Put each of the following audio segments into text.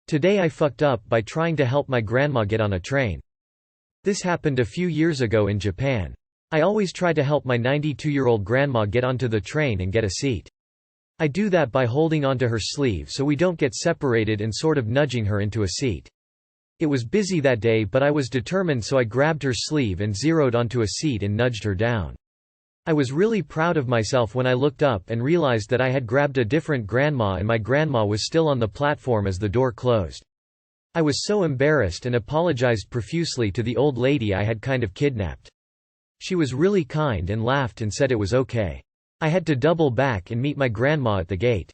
Today I fucked up by trying to help my grandma get on a train. This happened a few years ago in Japan. I always try to help my 92-year-old grandma get onto the train and get a seat. I do that by holding onto her sleeve so we don't get separated and sort of nudging her into a seat. It was busy that day, but I was determined, so I grabbed her sleeve and zeroed onto a seat and nudged her down. I was really proud of myself when I looked up and realized that I had grabbed a different grandma and my grandma was still on the platform as the door closed. I was so embarrassed and apologized profusely to the old lady I had kind of kidnapped. She was really kind and laughed and said it was okay. I had to double back and meet my grandma at the gate.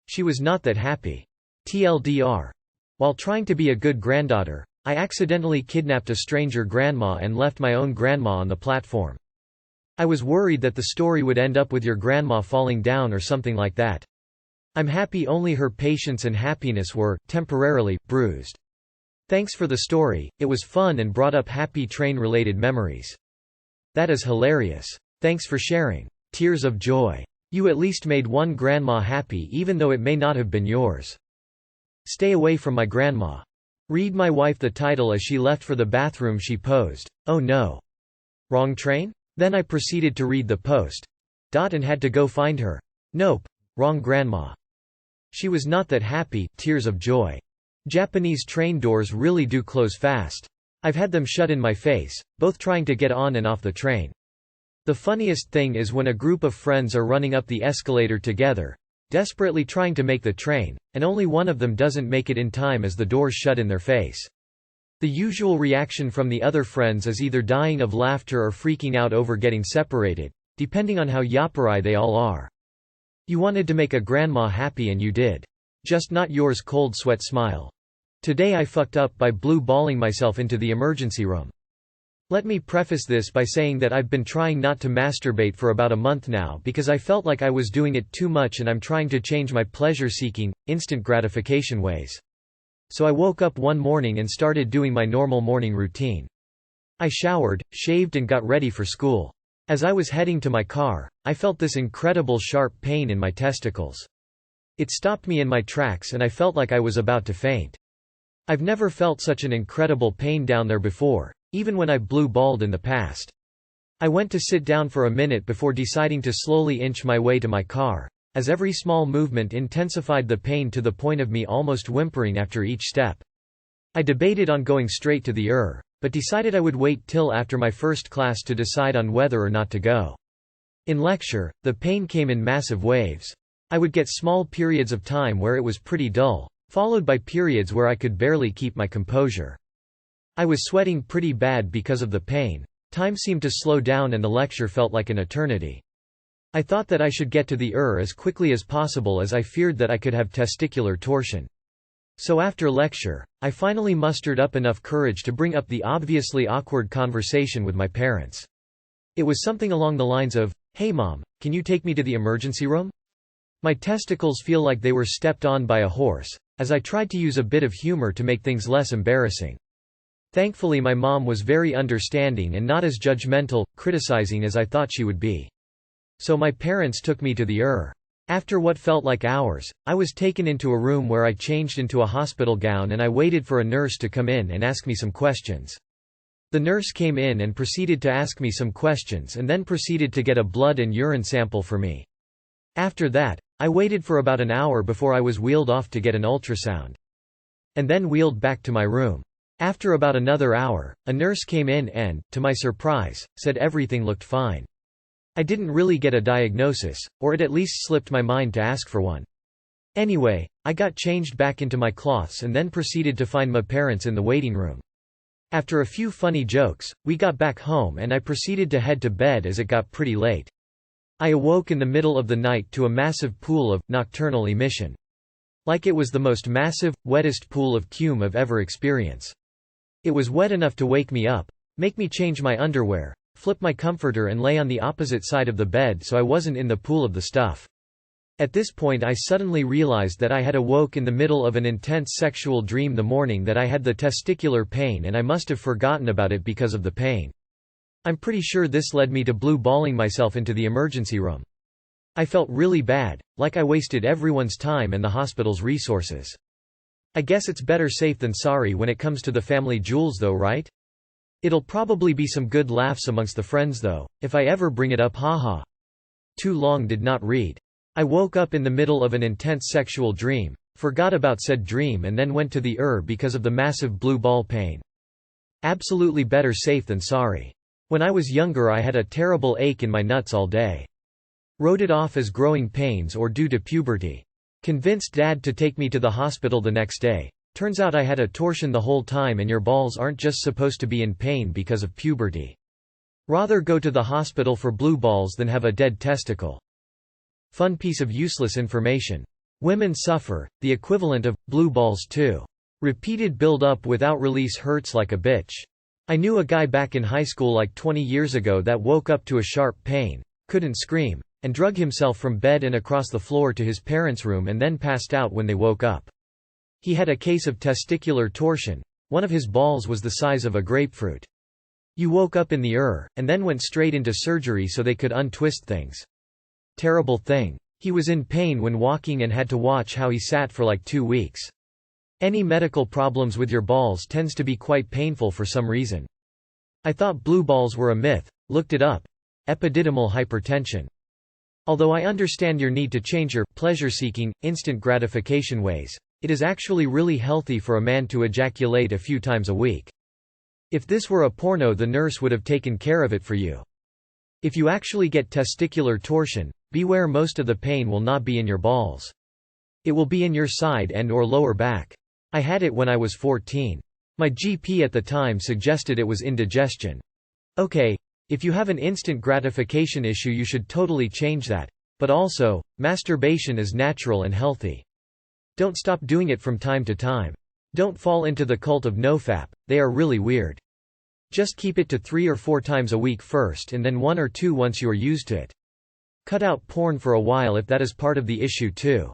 She was not that happy. TLDR. While trying to be a good granddaughter, I accidentally kidnapped a stranger grandma and left my own grandma on the platform. I was worried that the story would end up with your grandma falling down or something like that. I'm happy only her patience and happiness were, temporarily, bruised. Thanks for the story, it was fun and brought up happy train-related memories. That is hilarious. Thanks for sharing. Tears of joy. You at least made one grandma happy even though it may not have been yours. Stay away from my grandma. Read my wife the title as she left for the bathroom. She posed, "Oh no. Wrong train?" Then I proceeded to read the post. And had to go find her. Nope. Wrong grandma. She was not that happy. Tears of joy. Japanese train doors really do close fast. I've had them shut in my face, both trying to get on and off the train. The funniest thing is when a group of friends are running up the escalator together, desperately trying to make the train, and only one of them doesn't make it in time as the doors shut in their face. The usual reaction from the other friends is either dying of laughter or freaking out over getting separated, depending on how yappari they all are. You wanted to make a grandma happy and you did. Just not yours. Cold sweat smile. Today I fucked up by blue balling myself into the emergency room. Let me preface this by saying that I've been trying not to masturbate for about a month now because I felt like I was doing it too much and I'm trying to change my pleasure-seeking, instant gratification ways. So I woke up one morning and started doing my normal morning routine. I showered, shaved and got ready for school. As I was heading to my car, I felt this incredible sharp pain in my testicles. It stopped me in my tracks and I felt like I was about to faint. I've never felt such an incredible pain down there before, even when I blue-balled in the past. I went to sit down for a minute before deciding to slowly inch my way to my car, as every small movement intensified the pain to the point of me almost whimpering after each step. I debated on going straight to the but decided I would wait till after my first class to decide on whether or not to go. In lecture, the pain came in massive waves. I would get small periods of time where it was pretty dull, followed by periods where I could barely keep my composure. I was sweating pretty bad because of the pain. Time seemed to slow down and the lecture felt like an eternity. I thought that I should get to the as quickly as possible as I feared that I could have testicular torsion. So after lecture, I finally mustered up enough courage to bring up the obviously awkward conversation with my parents. It was something along the lines of, "Hey mom, can you take me to the emergency room? My testicles feel like they were stepped on by a horse," as I tried to use a bit of humor to make things less embarrassing. Thankfully my mom was very understanding and not as judgmental, criticizing as I thought she would be. So my parents took me to the After what felt like hours, I was taken into a room where I changed into a hospital gown and I waited for a nurse to come in and ask me some questions. The nurse came in and proceeded to ask me some questions and then proceeded to get a blood and urine sample for me. After that, I waited for about an hour before I was wheeled off to get an ultrasound. And then wheeled back to my room. After about another hour, a nurse came in and, to my surprise, said everything looked fine. I didn't really get a diagnosis, or it at least slipped my mind to ask for one. Anyway, I got changed back into my cloths and then proceeded to find my parents in the waiting room. After a few funny jokes, we got back home and I proceeded to head to bed as it got pretty late. I awoke in the middle of the night to a massive pool of nocturnal emission. Like it was the most massive, wettest pool of cum I've ever experienced. It was wet enough to wake me up, make me change my underwear, flip my comforter and lay on the opposite side of the bed so I wasn't in the pool of the stuff. At this point I suddenly realized that I had awoke in the middle of an intense sexual dream the morning that I had the testicular pain and I must have forgotten about it because of the pain. I'm pretty sure this led me to blue-balling myself into the emergency room. I felt really bad, like I wasted everyone's time and the hospital's resources. I guess it's better safe than sorry when it comes to the family jewels though, right? It'll probably be some good laughs amongst the friends though, if I ever bring it up, haha. Too long did not read. I woke up in the middle of an intense sexual dream, forgot about said dream and then went to the because of the massive blue ball pain. Absolutely better safe than sorry. When I was younger I had a terrible ache in my nuts all day. Wrote it off as growing pains or due to puberty. Convinced Dad to take me to the hospital the next day. Turns out I had a torsion the whole time and your balls aren't just supposed to be in pain because of puberty. Rather go to the hospital for blue balls than have a dead testicle. Fun piece of useless information. Women suffer, the equivalent of, blue balls too. Repeated build-up without release hurts like a bitch. I knew a guy back in high school like 20 years ago that woke up to a sharp pain, couldn't scream, and drug himself from bed and across the floor to his parents' room and then passed out when they woke up. He had a case of testicular torsion. One of his balls was the size of a grapefruit. You woke up in the and then went straight into surgery so they could untwist things. Terrible thing. He was in pain when walking and had to watch how he sat for like 2 weeks. Any medical problems with your balls tends to be quite painful for some reason. I thought blue balls were a myth, looked it up. Epididymal hypertension. Although I understand your need to change your pleasure-seeking, instant gratification ways, it is actually really healthy for a man to ejaculate a few times a week. If this were a porno, the nurse would have taken care of it for you. If you actually get testicular torsion, beware, most of the pain will not be in your balls. It will be in your side and/or lower back. I had it when I was 14. My GP at the time suggested it was indigestion. Okay, if you have an instant gratification issue you should totally change that. But also, masturbation is natural and healthy. Don't stop doing it from time to time. Don't fall into the cult of nofap, they are really weird. Just keep it to 3 or 4 times a week first and then 1 or 2 once you are used to it. Cut out porn for a while if that is part of the issue too.